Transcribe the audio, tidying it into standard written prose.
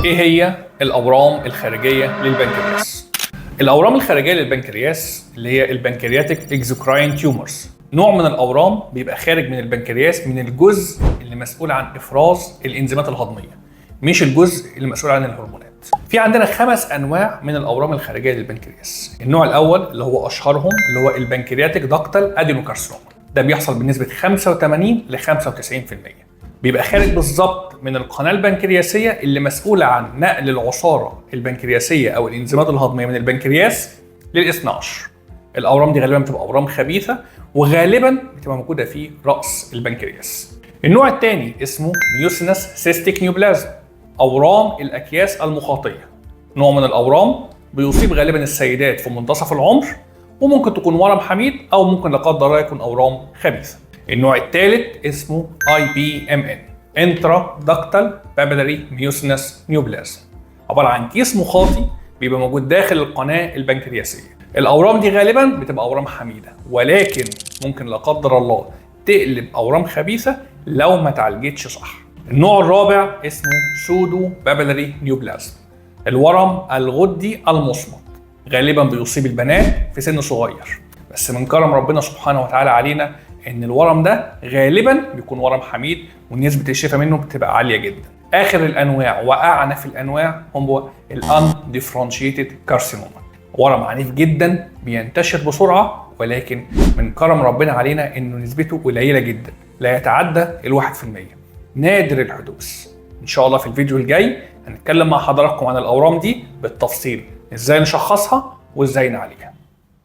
ايه هي الاورام الخارجيه للبنكرياس؟ الاورام الخارجيه للبنكرياس اللي هي البنكرياتيك اكزوكراين تيومرز، نوع من الاورام بيبقى خارج من البنكرياس من الجزء اللي مسؤول عن افراز الانزيمات الهضميه، مش الجزء اللي مسؤول عن الهرمونات. في عندنا 5 انواع من الاورام الخارجيه للبنكرياس. النوع الاول اللي هو اشهرهم اللي هو البنكرياتيك داكتال ادينوكارسينوما، ده بيحصل بنسبه 85 ل 95%. بيبقى خارج بالظبط من القناه البنكرياسيه اللي مسؤوله عن نقل العصاره البنكرياسيه او الانزيمات الهضميه من البنكرياس للاثنى عشر. الاورام دي غالبا بتبقى اورام خبيثه وغالبا بتبقى موجوده في راس البنكرياس. النوع الثاني اسمه ميوسينس سيستيك نيوبلازم، اورام الاكياس المخاطيه. نوع من الاورام بيصيب غالبا السيدات في منتصف العمر، وممكن تكون ورم حميد او ممكن لا قدر الله يكون اورام خبيثه. النوع الثالث اسمه IBMN انترا داكتال بابيلاري ميوسينس نيوبلازم، عباره عن كيس مخاطي بيبقى موجود داخل القناه البنكرياسيه. الاورام دي غالبا بتبقى اورام حميده، ولكن ممكن لا قدر الله تقلب اورام خبيثه لو ما اتعالجتش صح. النوع الرابع اسمه سودو بابيلاري نيوبلازم، الورم الغدي المصمت، غالبا بيصيب البنات في سن صغير، بس من كرم ربنا سبحانه وتعالى علينا ان الورم ده غالبا بيكون ورم حميد ونسبه الشفاء منه بتبقى عاليه جدا. اخر الانواع واعنف الانواع هو الانديفرنشيتد كارسينوما، ورم عنيف جدا بينتشر بسرعه، ولكن من كرم ربنا علينا انه نسبته قليله جدا، لا يتعدى ال1%، نادر الحدوث. ان شاء الله في الفيديو الجاي هنتكلم مع حضراتكم عن الاورام دي بالتفصيل، ازاي نشخصها وازاي نعالجها.